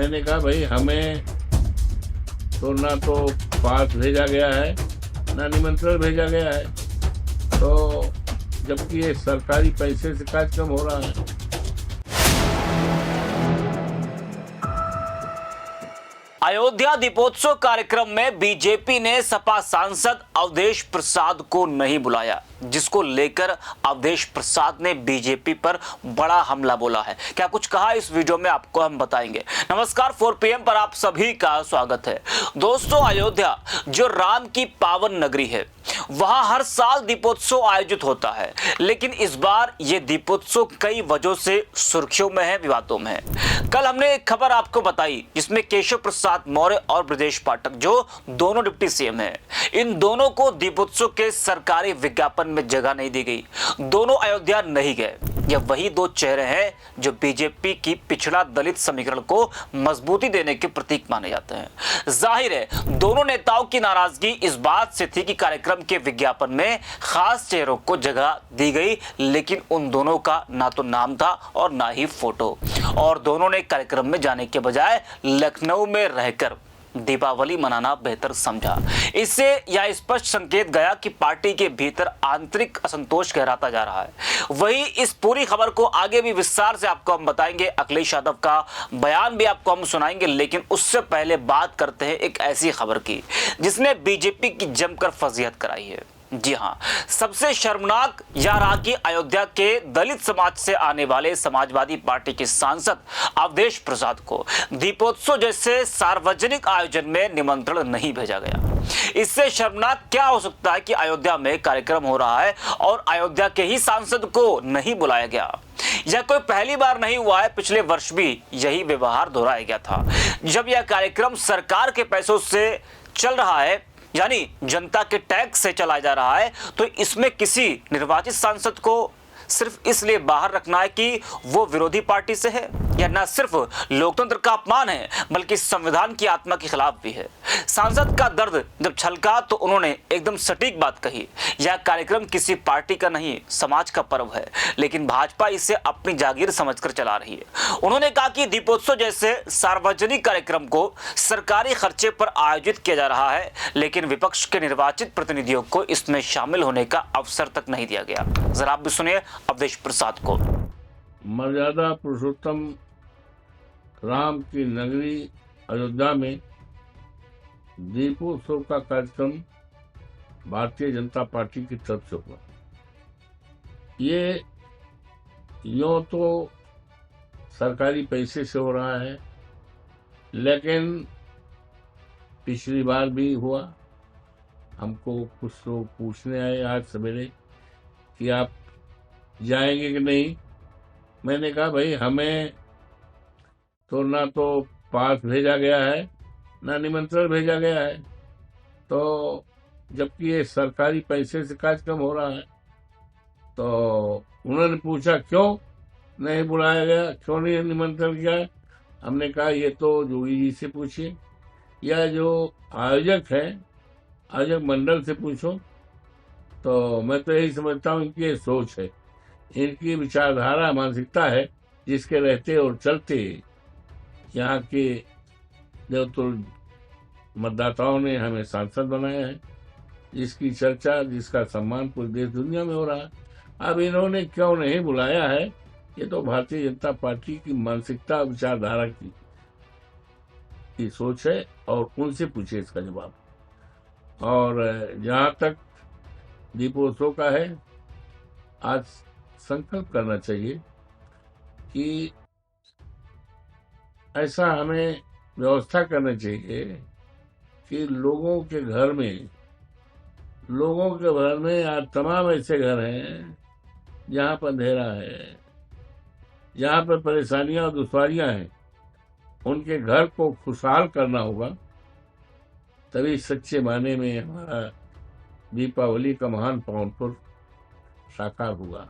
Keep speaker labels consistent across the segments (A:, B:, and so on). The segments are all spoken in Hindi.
A: मैंने कहा भाई हमें तो ना तो पास भेजा गया है ना निमंत्रण भेजा गया है, तो जबकि ये सरकारी पैसे से कार्यक्रम हो रहा है।
B: अयोध्या दीपोत्सव कार्यक्रम में बीजेपी ने सपा सांसद अवधेश प्रसाद को नहीं बुलाया, जिसको लेकर अवधेश प्रसाद ने बीजेपी पर बड़ा हमला बोला है। क्या कुछ कहा इस वीडियो में आपको हम बताएंगे। नमस्कार, 4 PM पर आप सभी का स्वागत है। दोस्तों, अयोध्या जो राम की पावन नगरी है, वहां हर साल दीपोत्सव आयोजित होता है, लेकिन इस बार यह दीपोत्सव कई वजहों से सुर्खियों में है, विवादों में है। कल हमने एक खबर आपको बताई जिसमें केशव प्रसाद मौर्य और ब्रजेश पाठक, जो दोनों डिप्टी सीएम हैं, इन दोनों को दीपोत्सव के सरकारी विज्ञापन में जगह नहीं दी गई। दोनों अयोध्या नहीं गए। यह वही दो चेहरे हैं जो बीजेपी की पिछड़ा दलित समीकरण को मजबूती देने के प्रतीक माने जाते हैं। जाहिर है दोनों नेताओं की नाराजगी इस बात से थी कि कार्यक्रम के विज्ञापन में खास चेहरों को जगह दी गई, लेकिन उन दोनों का ना तो नाम था और ना ही फोटो, और दोनों ने कार्यक्रम में जाने के बजाय लखनऊ में रहकर दीपावली मनाना बेहतर समझा। इससे यह स्पष्ट संकेत गया कि पार्टी के भीतर आंतरिक असंतोष गहराता जा रहा है। वही इस पूरी खबर को आगे भी विस्तार से आपको हम बताएंगे। अखिलेश यादव का बयान भी आपको हम सुनाएंगे, लेकिन उससे पहले बात करते हैं एक ऐसी खबर की जिसने बीजेपी की जमकर फजीहत कराई है। जी हाँ, सबसे शर्मनाक यह रहा कि अयोध्या के दलित समाज से आने वाले समाजवादी पार्टी के सांसद अवधेश प्रसाद को दीपोत्सव जैसे सार्वजनिक आयोजन में निमंत्रण नहीं भेजा गया। इससे शर्मनाक क्या हो सकता है कि अयोध्या में कार्यक्रम हो रहा है और अयोध्या के ही सांसद को नहीं बुलाया गया। यह कोई पहली बार नहीं हुआ है, पिछले वर्ष भी यही व्यवहार दोहराया गया था। जब यह कार्यक्रम सरकार के पैसों से चल रहा है, यानी जनता के टैक्स से चलाया जा रहा है, तो इसमें किसी निर्वाचित सांसद को सिर्फ इसलिए बाहर रखना है कि वो विरोधी पार्टी से है, या न सिर्फ लोकतंत्र का अपमान है बल्कि संविधान की आत्मा के खिलाफ भी है। सांसद का दर्द जब छलका तो उन्होंने एकदम सटीक बात कही, यह कार्यक्रम किसी पार्टी का नहीं, समाज का पर्व है, लेकिन भाजपा इसे अपनी जागीर समझकर चला रही है। उन्होंने कहा कि दीपोत्सव जैसे सार्वजनिक कार्यक्रम को सरकारी खर्चे पर आयोजित किया जा रहा है, लेकिन विपक्ष के निर्वाचित प्रतिनिधियों को इसमें शामिल होने का अवसर तक नहीं दिया गया। जरा आप भी सुनिए अवधेश प्रसाद को।
A: मर्यादा पुरुषोत्तम राम की नगरी अयोध्या में दीपोत्सव का कार्यक्रम भारतीय जनता पार्टी की तरफ से हुआ। ये यूं तो सरकारी पैसे से हो रहा है, लेकिन पिछली बार भी हुआ। हमको कुछ लोग पूछने आए आज सवेरे कि आप जाएंगे कि नहीं। मैंने कहा भाई हमें तो ना तो पास भेजा गया है ना निमंत्रण भेजा गया है, तो जबकि ये सरकारी पैसे से कार्यक्रम हो रहा है। तो उन्होंने पूछा क्यों नहीं बुलाया गया, क्यों नहीं निमंत्रण किया है। हमने कहा ये तो जोगी जी से पूछिए, या जो आयोजक है आयोजक मंडल से पूछो। तो मैं तो यही समझता हूँ इनकी ये सोच है, इनकी विचारधारा मानसिकता है, जिसके रहते और चलते यहाँ के जो तो मतदाताओं ने हमें सांसद बनाया है, जिसकी चर्चा जिसका सम्मान पूरी देश दुनिया में हो रहा है। अब इन्होंने क्यों नहीं बुलाया है, ये तो भारतीय जनता पार्टी की मानसिकता विचारधारा की सोच है, और उनसे पूछे इसका जवाब। और जहाँ तक दीपोत्सव का है, आज संकल्प करना चाहिए कि ऐसा हमें व्यवस्था करनी चाहिए कि लोगों के घर में आज तमाम ऐसे घर हैं जहाँ पर अंधेरा है, जहाँ पर परेशानियां और दुश्वारियां हैं, उनके घर को खुशहाल करना होगा, तभी सच्चे मायने में हमारा दीपावली का महान पर्व साकार हुआ।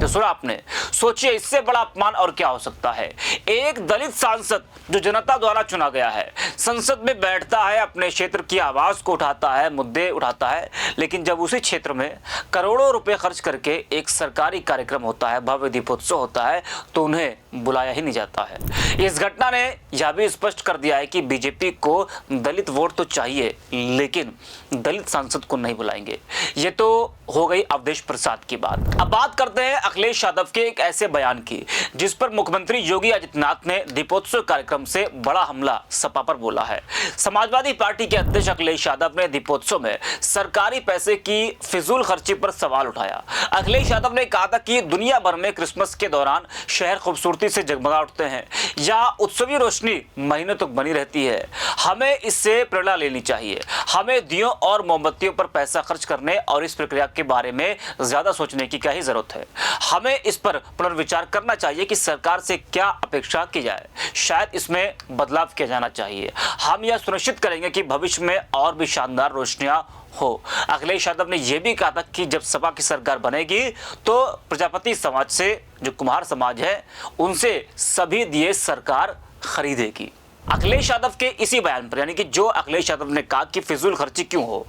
B: तो जो सुना आपने, सोचिए इससे बड़ा अपमान और क्या हो सकता है। एक दलित सांसद जो जनता द्वारा चुना गया है, संसद में बैठता है, अपने क्षेत्र की आवाज को उठाता है, मुद्दे उठाता है, लेकिन जब उसी क्षेत्र में करोड़ों रुपए खर्च करके एक सरकारी कार्यक्रम होता है, भव्य दीपोत्सव होता है, तो उन्हें बुलाया ही नहीं जाता है। इस घटना ने यह भी स्पष्ट कर दिया है कि बीजेपी को दलित वोट तो चाहिए, लेकिन दलित सांसद को नहीं बुलाएंगे। ये तो हो गई अवधेश प्रसाद की बात। अब बात करते हैं अखिलेश यादव के एक ऐसे बयान की जिस पर मुख्यमंत्री योगी आदित्यनाथ ने दीपोत्सव कार्यक्रम से बड़ा हमला सपा पर बोला है। समाजवादी पार्टी के अध्यक्ष अखिलेश यादव ने दीपोत्सव में सरकारी पैसे की फिजूल खर्ची पर सवाल उठाया। अखिलेश यादव ने कहा था कि दुनिया भर में क्रिसमस के दौरान शहर खूबसूरती से जगमगा उठते हैं या उत्सवी रोशनी महीनों तक बनी रहती है। हमें इससे प्रेरणा लेनी चाहिए। हमें दियों और मोमबत्तियों पर पैसा खर्च करने और इस प्रक्रिया के बारे में ज्यादा सोचने की क्या ही जरूरत है। हमें इस पर पुनर्विचार करना चाहिए कि सरकार से क्या अपेक्षा की जाए। शायद इसमें बदलाव किया जाना चाहिए। हम यह सुनिश्चित करेंगे कि भविष्य में और भी शानदार रोशनियां हो। अखिलेश यादव ने यह भी कहा था कि जब सपा की सरकार बनेगी तो प्रजापति समाज से, जो कुम्हार समाज है, उनसे सभी दिए सरकार खरीदेगी। अखिलेश यादव के इसी बयान पर, यानी कि जो अखिलेश यादव ने कहा कि फिजूल खर्ची क्यों हो,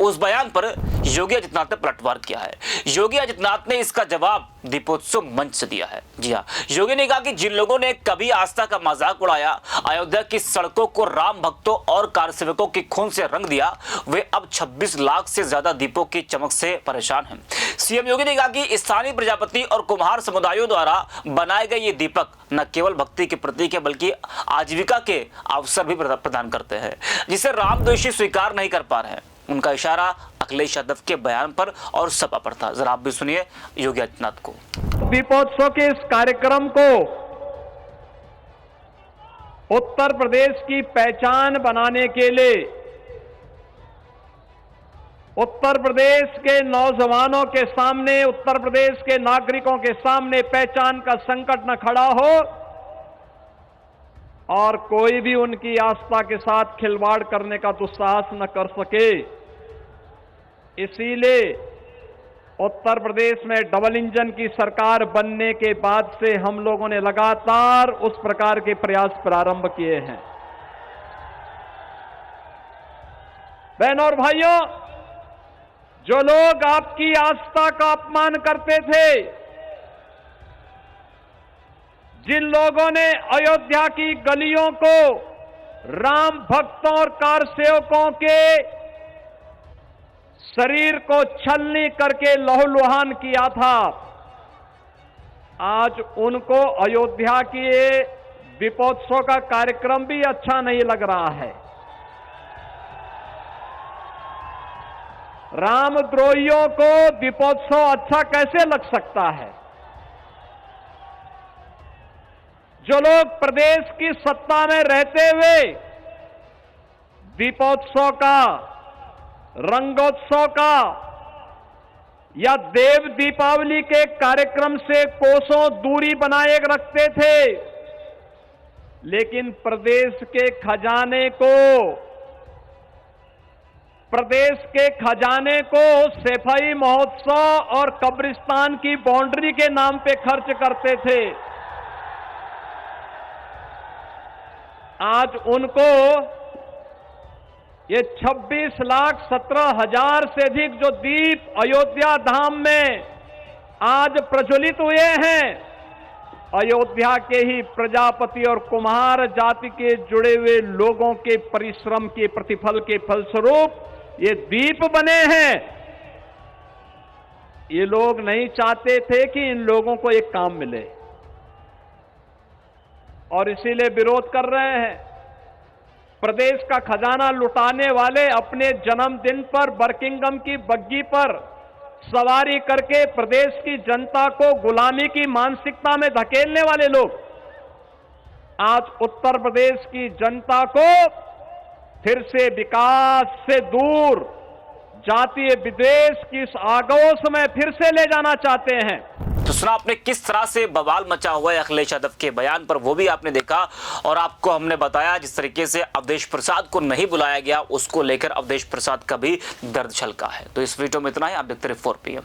B: उस बयान पर योगी आदित्यनाथ ने पलटवार किया है। योगी आदित्यनाथ ने इसका जवाब दीपोत्सव मंच से दिया है। जी हाँ, योगी ने कहा कि जिन लोगों ने कभी आस्था का मजाक उड़ाया, अयोध्या की सड़कों को राम भक्तों और कारसेवकों के खून से रंग दिया, वे अब 26 लाख से ज्यादा दीपों की चमक से परेशान हैं। सीएम योगी ने कहा कि स्थानीय प्रजापति और कुम्हार समुदायों द्वारा बनाए गए ये दीपक न केवल भक्ति के प्रतीक है, बल्कि आजीविका के अवसर भी प्रदान करते हैं, जिसे रामद्वेषी स्वीकार नहीं कर पा रहे हैं। उनका इशारा अखिलेश यादव के बयान पर और सपा पर था। जरा आप भी सुनिए योगी आदित्यनाथ को।
C: दीपोत्सव के इस कार्यक्रम को उत्तर प्रदेश की पहचान बनाने के लिए, उत्तर प्रदेश के नौजवानों के सामने, उत्तर प्रदेश के नागरिकों के सामने पहचान का संकट न खड़ा हो और कोई भी उनकी आस्था के साथ खिलवाड़ करने का दुस्साहस न कर सके। इसीलिए उत्तर प्रदेश में डबल इंजन की सरकार बनने के बाद से हम लोगों ने लगातार उस प्रकार के प्रयास प्रारंभ किए हैं। बहनों और भाइयों, जो लोग आपकी आस्था का अपमान करते थे, जिन लोगों ने अयोध्या की गलियों को राम भक्तों और कारसेवकों के शरीर को छलनी करके लहूलुहान किया था, आज उनको अयोध्या की दीपोत्सव का कार्यक्रम भी अच्छा नहीं लग रहा है। रामद्रोहियों को दीपोत्सव अच्छा कैसे लग सकता है? जो लोग प्रदेश की सत्ता में रहते हुए दीपोत्सव का, रंगोत्सव का या देव दीपावली के कार्यक्रम से कोसों दूरी बनाए रखते थे, लेकिन प्रदेश के खजाने को सफाई महोत्सव और कब्रिस्तान की बाउंड्री के नाम पे खर्च करते थे, आज उनको ये 26,17,000 से अधिक जो दीप अयोध्या धाम में आज प्रज्वलित हुए हैं, अयोध्या के ही प्रजापति और कुम्हार जाति के जुड़े हुए लोगों के परिश्रम के प्रतिफल के फलस्वरूप ये दीप बने हैं। ये लोग नहीं चाहते थे कि इन लोगों को एक काम मिले और इसीलिए विरोध कर रहे हैं। प्रदेश का खजाना लुटाने वाले अपने जन्मदिन पर बर्किंघम की बग्गी पर सवारी करके प्रदेश की जनता को गुलामी की मानसिकता में धकेलने वाले लोग आज उत्तर प्रदेश की जनता को फिर से विकास से दूर जातीय विद्वेष की इस आगोश में फिर से ले जाना चाहते हैं।
B: तो सुना आपने किस तरह से बवाल मचा हुआ है अखिलेश यादव के बयान पर, वो भी आपने देखा और आपको हमने बताया जिस तरीके से अवधेश प्रसाद को नहीं बुलाया गया, उसको लेकर अवधेश प्रसाद का भी दर्द छलका है। तो इस वीडियो में इतना ही। आप देखते रहिए 4 PM।